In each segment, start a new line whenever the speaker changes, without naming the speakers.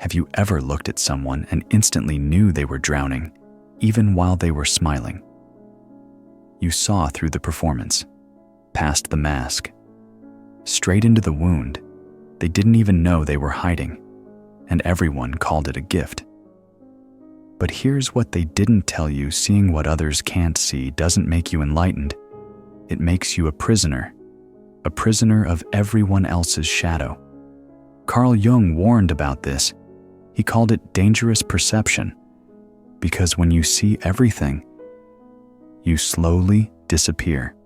Have you ever looked at someone and instantly knew they were drowning, even while they were smiling? You saw through the performance, past the mask, straight into the wound they didn't even know they were hiding, and everyone called it a gift. But here's what they didn't tell you: seeing what others can't see doesn't make you enlightened. It makes you a prisoner of everyone else's shadow. Carl Jung warned about this. He called it dangerous perception, because when you see everything, you slowly disappear.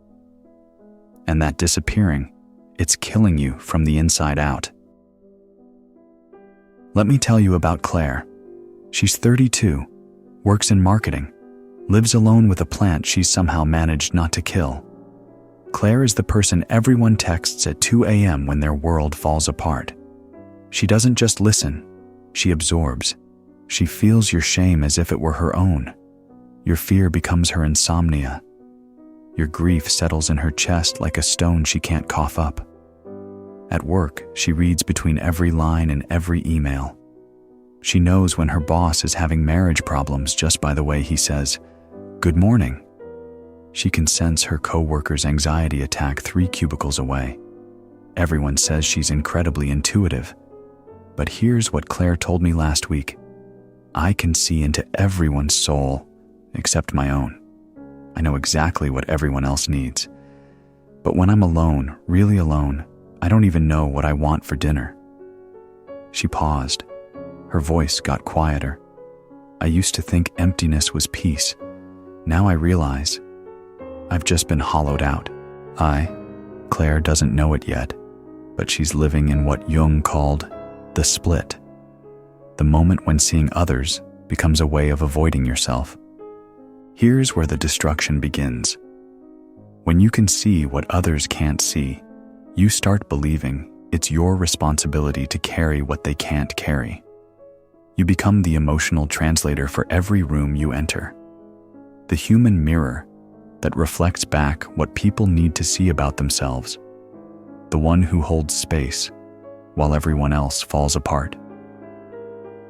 And that disappearing, it's killing you from the inside out. Let me tell you about Claire. She's 32, works in marketing, lives alone with a plant she's somehow managed not to kill. Claire is the person everyone texts at 2 a.m. when their world falls apart. She doesn't just listen, she absorbs. She feels your shame as if it were her own. Your fear becomes her insomnia. Your grief settles in her chest like a stone she can't cough up. At work, she reads between every line in every email. She knows when her boss is having marriage problems just by the way he says, "Good morning." She can sense her co-worker's anxiety attack 3 cubicles away. Everyone says she's incredibly intuitive. But here's what Claire told me last week. I can see into everyone's soul, except my own. I know exactly what everyone else needs. But when I'm alone, really alone, I don't even know what I want for dinner. She paused. Her voice got quieter. I used to think emptiness was peace. Now I realize I've just been hollowed out. Claire doesn't know it yet, but she's living in what Jung called the split. The moment when seeing others becomes a way of avoiding yourself. Here's where the destruction begins. When you can see what others can't see, you start believing it's your responsibility to carry what they can't carry. You become the emotional translator for every room you enter. The human mirror that reflects back what people need to see about themselves. The one who holds space while everyone else falls apart.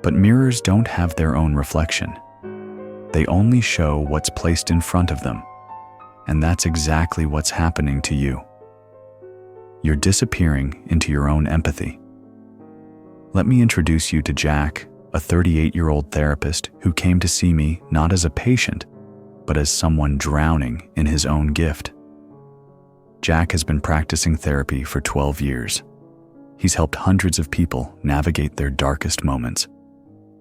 But mirrors don't have their own reflection. They only show what's placed in front of them. And that's exactly what's happening to you. You're disappearing into your own empathy. Let me introduce you to Jack, a 38-year-old therapist who came to see me not as a patient, but as someone drowning in his own gift. Jack has been practicing therapy for 12 years. He's helped hundreds of people navigate their darkest moments.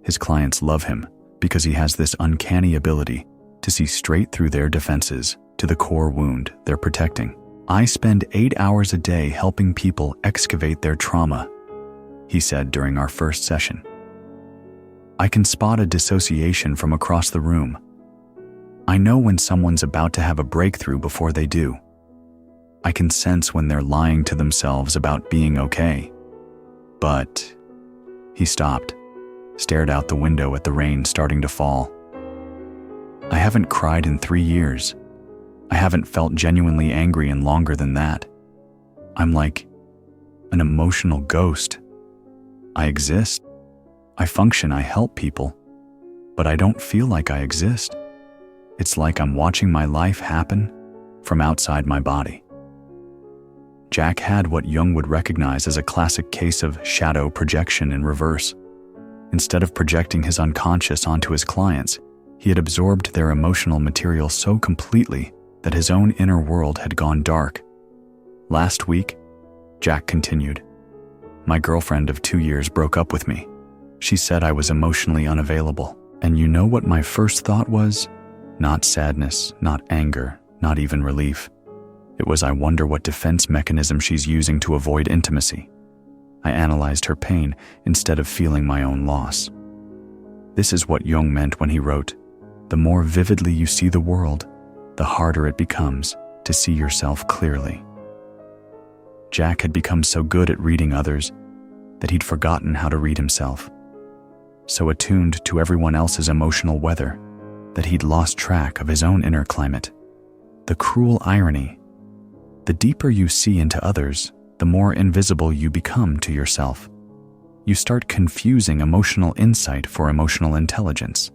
His clients love him because he has this uncanny ability to see straight through their defenses to the core wound they're protecting. I spend 8 hours a day helping people excavate their trauma, he said during our first session. I can spot a dissociation from across the room. I know when someone's about to have a breakthrough before they do. I can sense when they're lying to themselves about being okay. But he stopped, stared out the window at the rain starting to fall. I haven't cried in 3 years. I haven't felt genuinely angry in longer than that. I'm like an emotional ghost. I exist. I function, I help people, but I don't feel like I exist. It's like I'm watching my life happen from outside my body. Jack had what Jung would recognize as a classic case of shadow projection in reverse. Instead of projecting his unconscious onto his clients, he had absorbed their emotional material so completely that his own inner world had gone dark. Last week, Jack continued, my girlfriend of 2 years broke up with me. She said I was emotionally unavailable. And you know what my first thought was? Not sadness, not anger, not even relief. It was, I wonder what defense mechanism she's using to avoid intimacy. I analyzed her pain instead of feeling my own loss. This is what Jung meant when he wrote, the more vividly you see the world, the harder it becomes to see yourself clearly. Jack had become so good at reading others that he'd forgotten how to read himself. So attuned to everyone else's emotional weather that he'd lost track of his own inner climate. The cruel irony: the deeper you see into others, the more invisible you become to yourself. You start confusing emotional insight for emotional intelligence.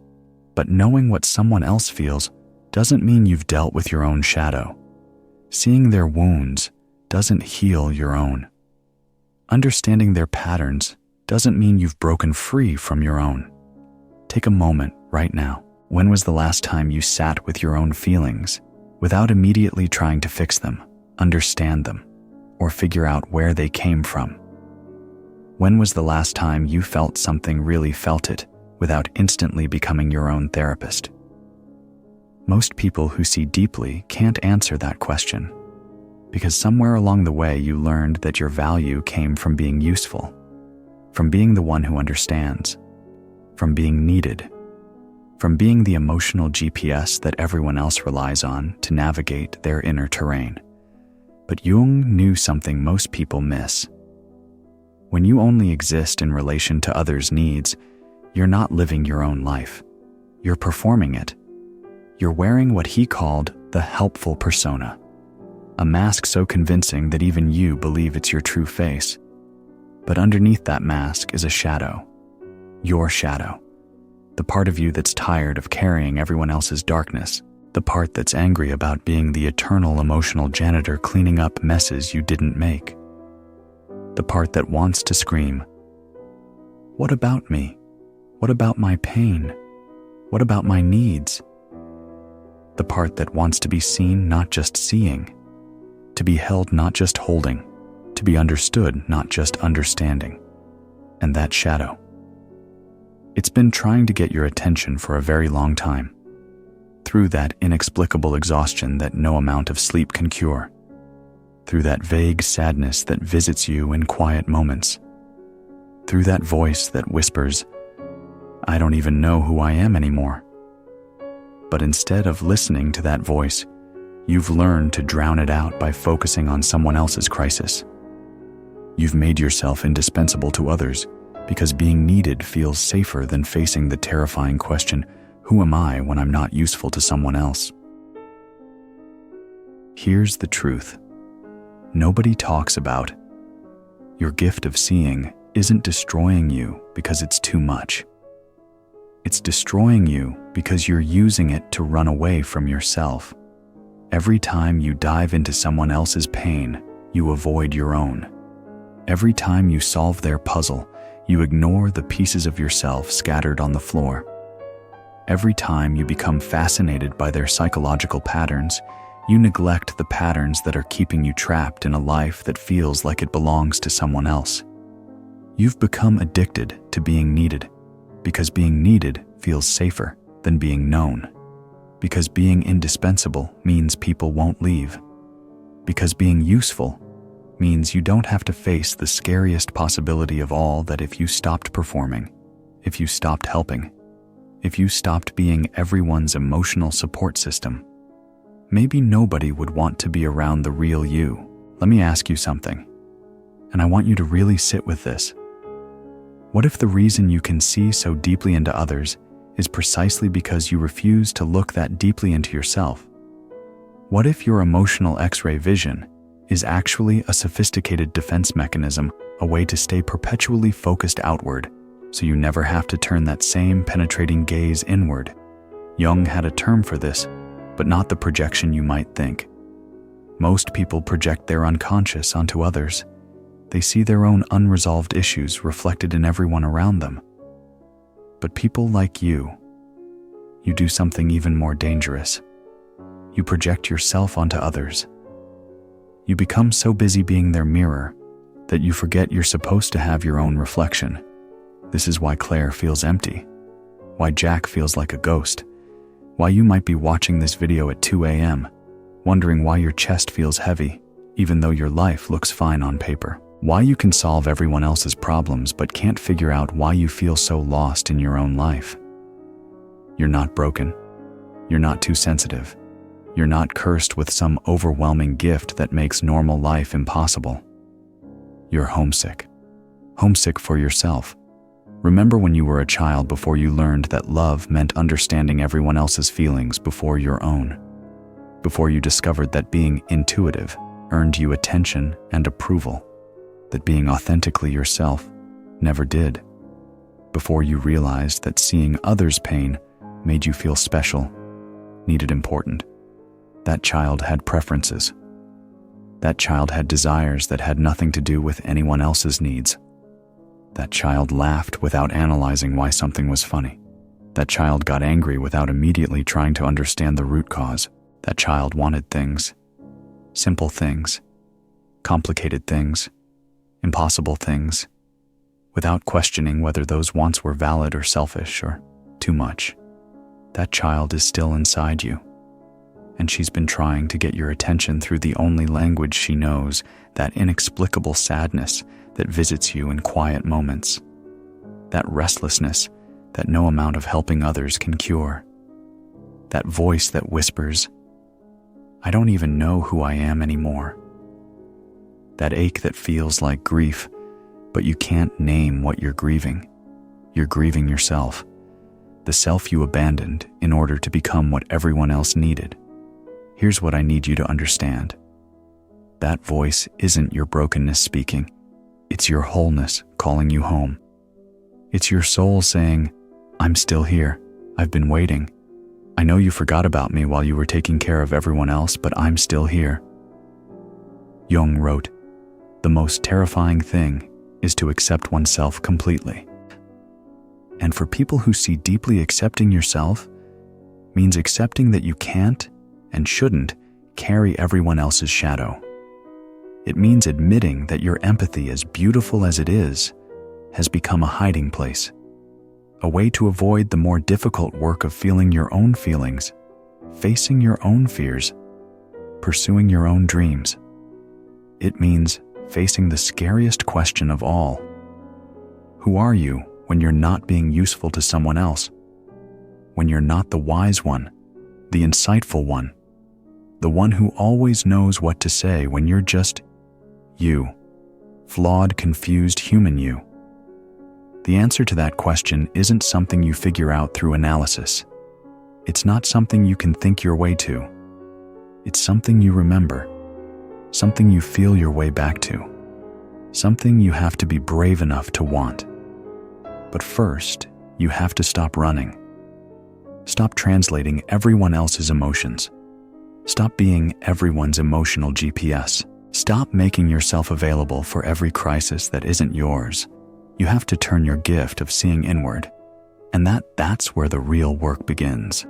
But knowing what someone else feels doesn't mean you've dealt with your own shadow. Seeing their wounds doesn't heal your own. Understanding their patterns doesn't mean you've broken free from your own. Take a moment right now. When was the last time you sat with your own feelings without immediately trying to fix them, understand them, or figure out where they came from? When was the last time you felt something, really felt it, without instantly becoming your own therapist? Most people who see deeply can't answer that question, because somewhere along the way you learned that your value came from being useful, from being the one who understands, from being needed, from being the emotional GPS that everyone else relies on to navigate their inner terrain. But Jung knew something most people miss. When you only exist in relation to others' needs, you're not living your own life. You're performing it. You're wearing what he called the helpful persona, a mask so convincing that even you believe it's your true face. But underneath that mask is a shadow, your shadow, the part of you that's tired of carrying everyone else's darkness, the part that's angry about being the eternal emotional janitor cleaning up messes you didn't make, the part that wants to scream, "What about me? What about my pain? What about my needs?" The part that wants to be seen, not just seeing, to be held, not just holding, to be understood, not just understanding. And that shadow, it's been trying to get your attention for a very long time, through that inexplicable exhaustion that no amount of sleep can cure, through that vague sadness that visits you in quiet moments, through that voice that whispers, "I don't even know who I am anymore." But instead of listening to that voice, you've learned to drown it out by focusing on someone else's crisis. You've made yourself indispensable to others because being needed feels safer than facing the terrifying question, "Who am I when I'm not useful to someone else?" Here's the truth. Nobody talks about your gift of seeing isn't destroying you because it's too much. It's destroying you because you're using it to run away from yourself. Every time you dive into someone else's pain, you avoid your own. Every time you solve their puzzle, you ignore the pieces of yourself scattered on the floor. Every time you become fascinated by their psychological patterns, you neglect the patterns that are keeping you trapped in a life that feels like it belongs to someone else. You've become addicted to being needed, because being needed feels safer than being known. Because being indispensable means people won't leave. Because being useful means you don't have to face the scariest possibility of all, that if you stopped performing, if you stopped helping, if you stopped being everyone's emotional support system, maybe nobody would want to be around the real you. Let me ask you something, and I want you to really sit with this. What if the reason you can see so deeply into others is precisely because you refuse to look that deeply into yourself? What if your emotional X-ray vision is actually a sophisticated defense mechanism, a way to stay perpetually focused outward, so you never have to turn that same penetrating gaze inward? Jung had a term for this, but not the projection you might think. Most people project their unconscious onto others. They see their own unresolved issues reflected in everyone around them. But people like you do something even more dangerous. You project yourself onto others. You become so busy being their mirror that you forget you're supposed to have your own reflection. This is why Claire feels empty, why Jack feels like a ghost, why you might be watching this video at 2 a.m., wondering why your chest feels heavy, even though your life looks fine on paper. Why you can solve everyone else's problems but can't figure out why you feel so lost in your own life. You're not broken. You're not too sensitive. You're not cursed with some overwhelming gift that makes normal life impossible. You're homesick. Homesick for yourself. Remember when you were a child, before you learned that love meant understanding everyone else's feelings before your own. Before you discovered that being intuitive earned you attention and approval. That being authentically yourself never did. Before you realized that seeing others' pain made you feel special, needed, important. That child had preferences. That child had desires that had nothing to do with anyone else's needs. That child laughed without analyzing why something was funny. That child got angry without immediately trying to understand the root cause. That child wanted things, simple things, complicated things, impossible things, without questioning whether those wants were valid or selfish or too much. That child is still inside you, and she's been trying to get your attention through the only language she knows, that inexplicable sadness that visits you in quiet moments, that restlessness that no amount of helping others can cure, that voice that whispers, "I don't even know who I am anymore," that ache that feels like grief, but you can't name what you're grieving. You're grieving yourself, the self you abandoned in order to become what everyone else needed. Here's what I need you to understand. That voice isn't your brokenness speaking. It's your wholeness calling you home. It's your soul saying, "I'm still here. I've been waiting. I know you forgot about me while you were taking care of everyone else, but I'm still here." Jung wrote, "The most terrifying thing is to accept oneself completely." And for people who see deeply, accepting yourself means accepting that you can't and shouldn't carry everyone else's shadow. It means admitting that your empathy, as beautiful as it is, has become a hiding place, a way to avoid the more difficult work of feeling your own feelings, facing your own fears, pursuing your own dreams. It means facing the scariest question of all. Who are you when you're not being useful to someone else? When you're not the wise one, the insightful one, the one who always knows what to say, when you're just you, flawed, confused human you? The answer to that question isn't something you figure out through analysis. It's not something you can think your way to. It's something you remember, something you feel your way back to, something you have to be brave enough to want. But first, you have to stop running. Stop translating everyone else's emotions. Stop being everyone's emotional GPS. Stop making yourself available for every crisis that isn't yours. You have to turn your gift of seeing inward. And that's where the real work begins.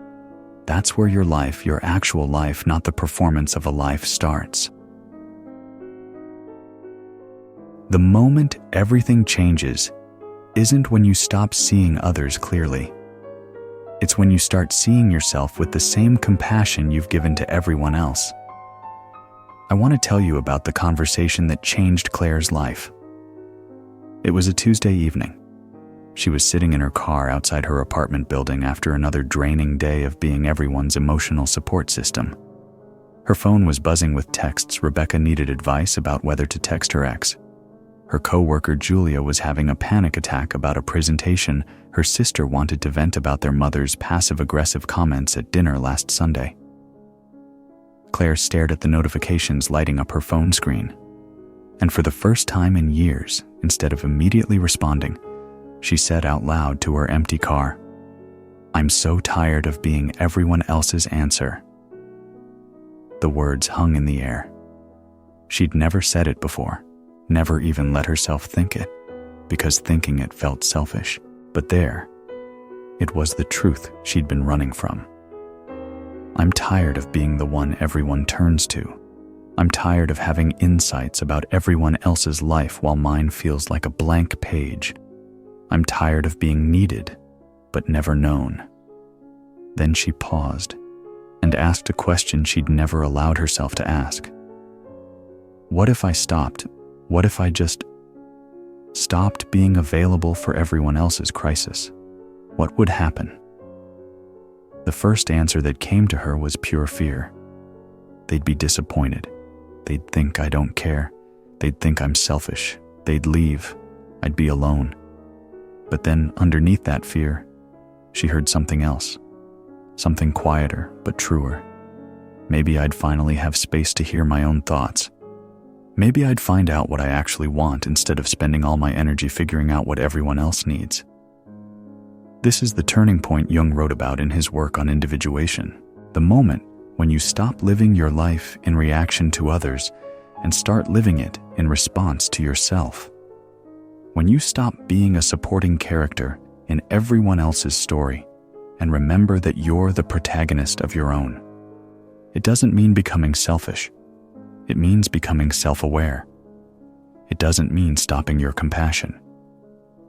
That's where your life, your actual life, not the performance of a life, starts. The moment everything changes isn't when you stop seeing others clearly. It's when you start seeing yourself with the same compassion you've given to everyone else. I want to tell you about the conversation that changed Claire's life. It was a Tuesday evening. She was sitting in her car outside her apartment building after another draining day of being everyone's emotional support system. Her phone was buzzing with texts. Rebecca needed advice about whether to text her ex. Her coworker Julia was having a panic attack about a presentation. Her sister wanted to vent about their mother's passive-aggressive comments at dinner last Sunday. Claire stared at the notifications lighting up her phone screen. And for the first time in years, instead of immediately responding, she said out loud to her empty car, "I'm so tired of being everyone else's answer." The words hung in the air. She'd never said it before, never even let herself think it, because thinking it felt selfish. But there, it was the truth she'd been running from. I'm tired of being the one everyone turns to. I'm tired of having insights about everyone else's life while mine feels like a blank page. I'm tired of being needed, but never known. Then she paused and asked a question she'd never allowed herself to ask. What if I stopped? What if I just stopped being available for everyone else's crisis? What would happen? The first answer that came to her was pure fear. They'd be disappointed. They'd think I don't care. They'd think I'm selfish. They'd leave. I'd be alone. But then, underneath that fear, she heard something else. Something quieter, but truer. Maybe I'd finally have space to hear my own thoughts. Maybe I'd find out what I actually want instead of spending all my energy figuring out what everyone else needs. This is the turning point Jung wrote about in his work on individuation, the moment when you stop living your life in reaction to others and start living it in response to yourself. When you stop being a supporting character in everyone else's story and remember that you're the protagonist of your own. It doesn't mean becoming selfish. It means becoming self-aware. It doesn't mean stopping your compassion.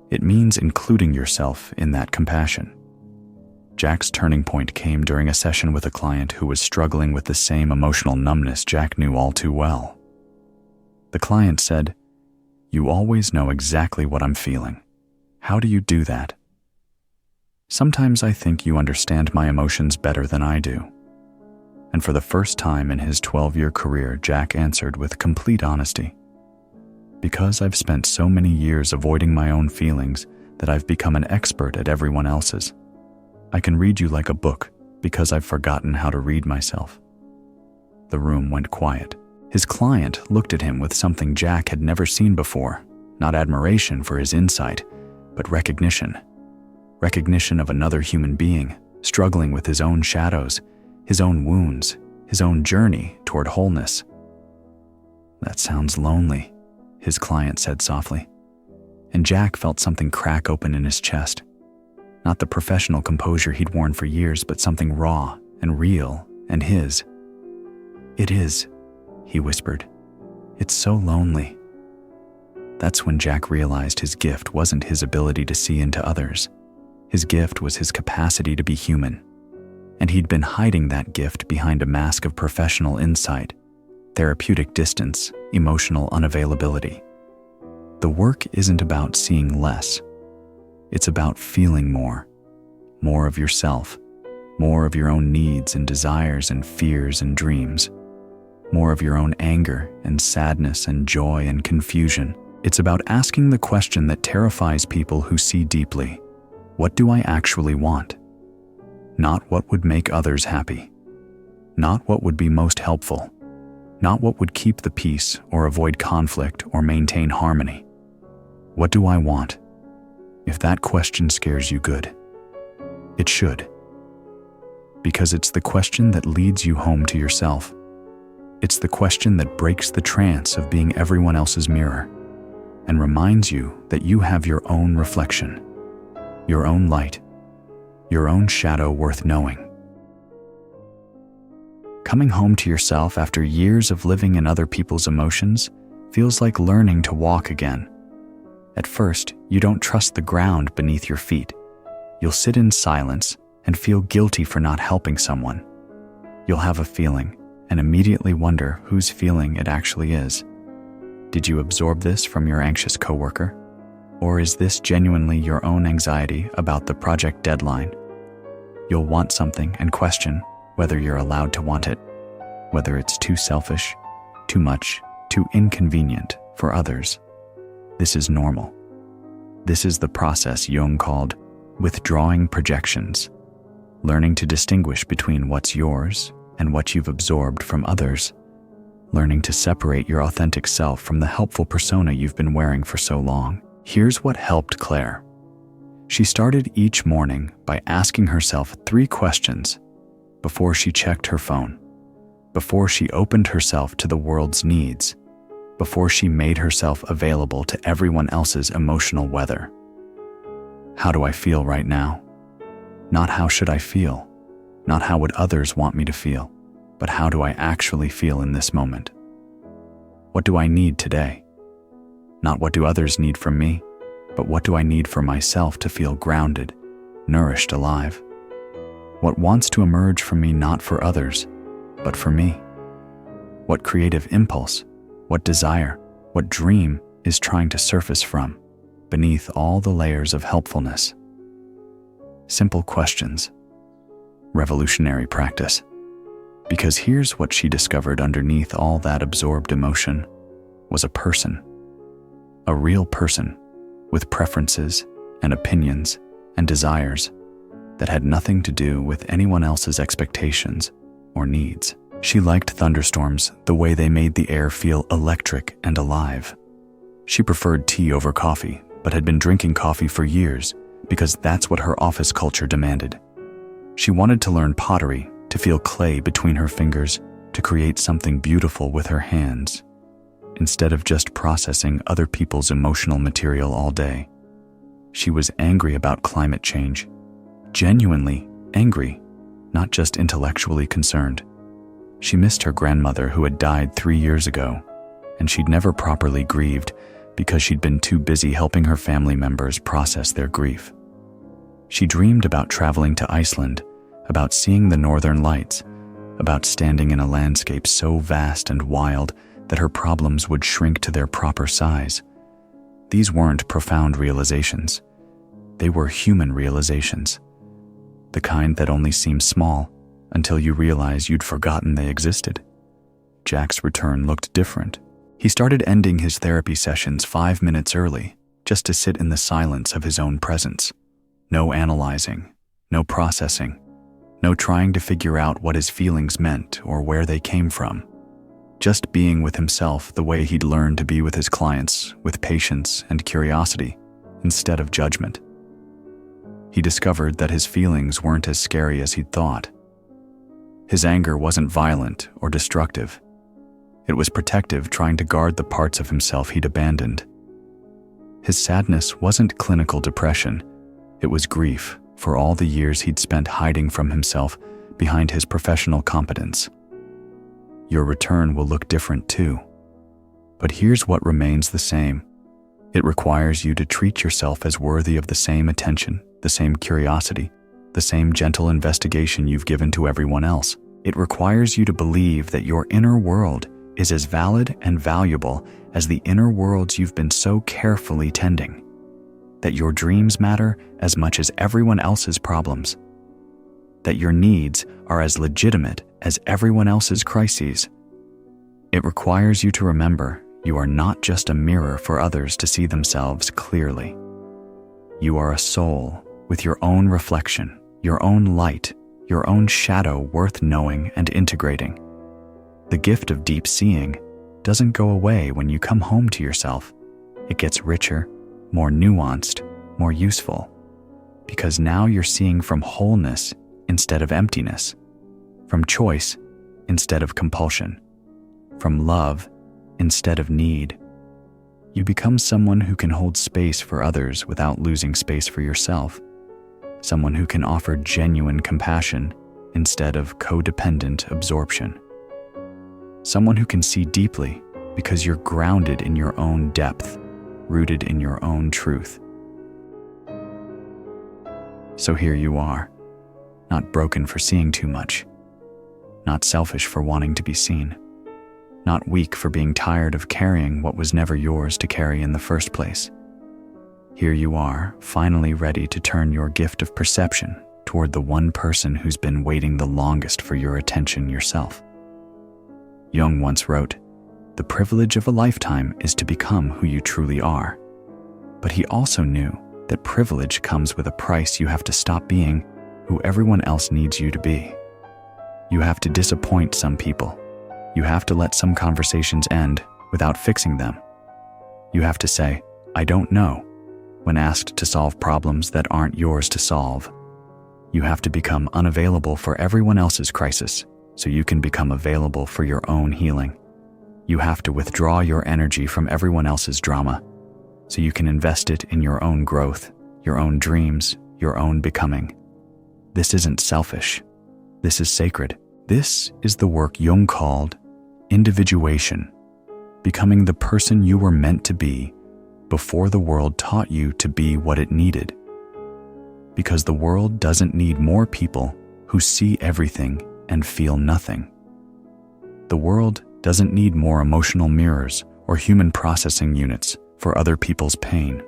It means including yourself in that compassion. Jack's turning point came during a session with a client who was struggling with the same emotional numbness Jack knew all too well. The client said, "You always know exactly what I'm feeling. How do you do that?" "Sometimes I think you understand my emotions better than I do." And for the first time in his 12-year career, Jack answered with complete honesty, "Because I've spent so many years avoiding my own feelings that I've become an expert at everyone else's. I can read you like a book because I've forgotten how to read myself." The room went quiet. His client looked at him with something Jack had never seen before, not admiration for his insight, but recognition. Recognition of another human being struggling with his own shadows, his own wounds, his own journey toward wholeness. "That sounds lonely," his client said softly. And Jack felt something crack open in his chest. Not the professional composure he'd worn for years, but something raw and real and his. "It is," he whispered. "It's so lonely." That's when Jack realized his gift wasn't his ability to see into others. His gift was his capacity to be human. And he'd been hiding that gift behind a mask of professional insight, therapeutic distance, emotional unavailability. The work isn't about seeing less. It's about feeling more. More of yourself. More of your own needs and desires and fears and dreams. More of your own anger and sadness and joy and confusion. It's about asking the question that terrifies people who see deeply. What do I actually want? Not what would make others happy. Not what would be most helpful. Not what would keep the peace or avoid conflict or maintain harmony. What do I want? If that question scares you, good. It should. Because it's the question that leads you home to yourself. It's the question that breaks the trance of being everyone else's mirror and reminds you that you have your own reflection, your own light, your own shadow worth knowing. Coming home to yourself after years of living in other people's emotions feels like learning to walk again. At first, you don't trust the ground beneath your feet. You'll sit in silence and feel guilty for not helping someone. You'll have a feeling and immediately wonder whose feeling it actually is. Did you absorb this from your anxious coworker? Or is this genuinely your own anxiety about the project deadline? You'll want something and question whether you're allowed to want it, whether it's too selfish, too much, too inconvenient for others. This is normal. This is the process Jung called withdrawing projections, learning to distinguish between what's yours and what you've absorbed from others, learning to separate your authentic self from the helpful persona you've been wearing for so long. Here's what helped Claire. She started each morning by asking herself 3 questions before she checked her phone, before she opened herself to the world's needs, before she made herself available to everyone else's emotional weather. How do I feel right now? Not how should I feel, not how would others want me to feel, but how do I actually feel in this moment? What do I need today? Not what do others need from me, but what do I need for myself to feel grounded, nourished, alive? What wants to emerge from me not for others, but for me? What creative impulse, what desire, what dream is trying to surface from, beneath all the layers of helpfulness? Simple questions. Revolutionary practice. Because here's what she discovered underneath all that absorbed emotion was a person. A real person with preferences and opinions and desires that had nothing to do with anyone else's expectations or needs. She liked thunderstorms, the way they made the air feel electric and alive. She preferred tea over coffee, but had been drinking coffee for years because that's what her office culture demanded. She wanted to learn pottery, to feel clay between her fingers, to create something beautiful with her hands, instead of just processing other people's emotional material all day. She was angry about climate change, genuinely angry, not just intellectually concerned. She missed her grandmother who had died 3 years ago, and she'd never properly grieved because she'd been too busy helping her family members process their grief. She dreamed about traveling to Iceland, about seeing the northern lights, about standing in a landscape so vast and wild that her problems would shrink to their proper size. These weren't profound realizations. They were human realizations, the kind that only seem small until you realize you'd forgotten they existed. Jack's return looked different. He started ending his therapy sessions 5 minutes early, just to sit in the silence of his own presence. No analyzing, no processing, no trying to figure out what his feelings meant or where they came from. Just being with himself the way he'd learned to be with his clients, with patience and curiosity, instead of judgment. He discovered that his feelings weren't as scary as he'd thought. His anger wasn't violent or destructive. It was protective, trying to guard the parts of himself he'd abandoned. His sadness wasn't clinical depression. It was grief for all the years he'd spent hiding from himself behind his professional competence. Your return will look different too. But here's what remains the same. It requires you to treat yourself as worthy of the same attention, the same curiosity, the same gentle investigation you've given to everyone else. It requires you to believe that your inner world is as valid and valuable as the inner worlds you've been so carefully tending. That your dreams matter as much as everyone else's problems. That your needs are as legitimate as everyone else's crises. It requires you to remember you are not just a mirror for others to see themselves clearly. You are a soul with your own reflection, your own light, your own shadow worth knowing and integrating. The gift of deep seeing doesn't go away when you come home to yourself. It gets richer, more nuanced, more useful, because now you're seeing from wholeness instead of emptiness, from choice instead of compulsion, from love instead of need. You become someone who can hold space for others without losing space for yourself, someone who can offer genuine compassion instead of codependent absorption, someone who can see deeply because you're grounded in your own depth, rooted in your own truth. So here you are, not broken for seeing too much, not selfish for wanting to be seen, not weak for being tired of carrying what was never yours to carry in the first place. Here you are, finally ready to turn your gift of perception toward the one person who's been waiting the longest for your attention yourself. Jung once wrote, "The privilege of a lifetime is to become who you truly are." But he also knew that privilege comes with a price. You have to stop being who everyone else needs you to be. You have to disappoint some people. You have to let some conversations end without fixing them. You have to say, "I don't know," when asked to solve problems that aren't yours to solve. You have to become unavailable for everyone else's crisis so you can become available for your own healing. You have to withdraw your energy from everyone else's drama so you can invest it in your own growth, your own dreams, your own becoming. This isn't selfish. This is sacred. This is the work Jung called individuation, becoming the person you were meant to be before the world taught you to be what it needed. Because the world doesn't need more people who see everything and feel nothing. The world doesn't need more emotional mirrors or human processing units for other people's pain.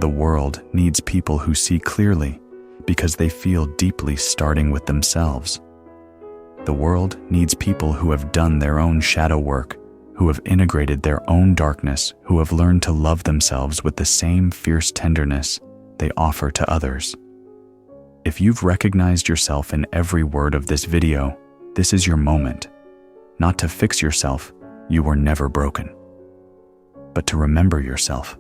The world needs people who see clearly because they feel deeply, starting with themselves. The world needs people who have done their own shadow work, who have integrated their own darkness, who have learned to love themselves with the same fierce tenderness they offer to others. If you've recognized yourself in every word of this video, This is your moment, not to fix yourself, you were never broken, but to remember yourself,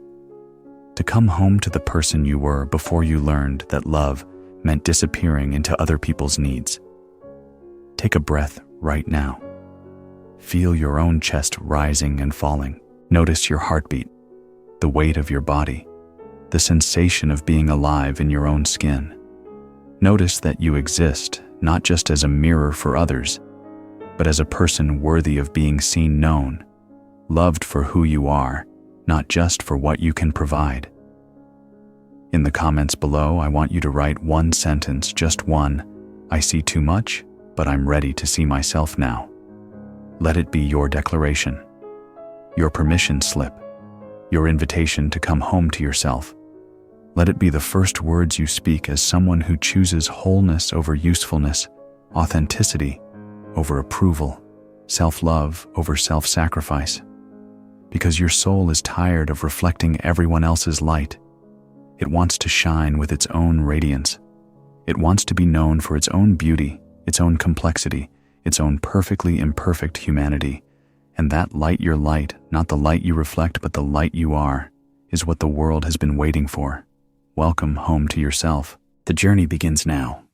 to come home to the person you were before you learned that love meant disappearing into other people's needs. Take a breath right now. Feel your own chest rising and falling. Notice your heartbeat, the weight of your body, the sensation of being alive in your own skin. Notice that you exist not just as a mirror for others, but as a person worthy of being seen, known, loved for who you are, not just for what you can provide. In the comments below, I want you to write one sentence, just one. I see too much, but I'm ready to see myself now. Let it be your declaration, your permission slip, your invitation to come home to yourself. Let it be the first words you speak as someone who chooses wholeness over usefulness, authenticity over approval, self-love over self-sacrifice. Because your soul is tired of reflecting everyone else's light. It wants to shine with its own radiance. It wants to be known for its own beauty, its own complexity, its own perfectly imperfect humanity. And that light, your light, not the light you reflect, but the light you are, is what the world has been waiting for. Welcome home to yourself. The journey begins now.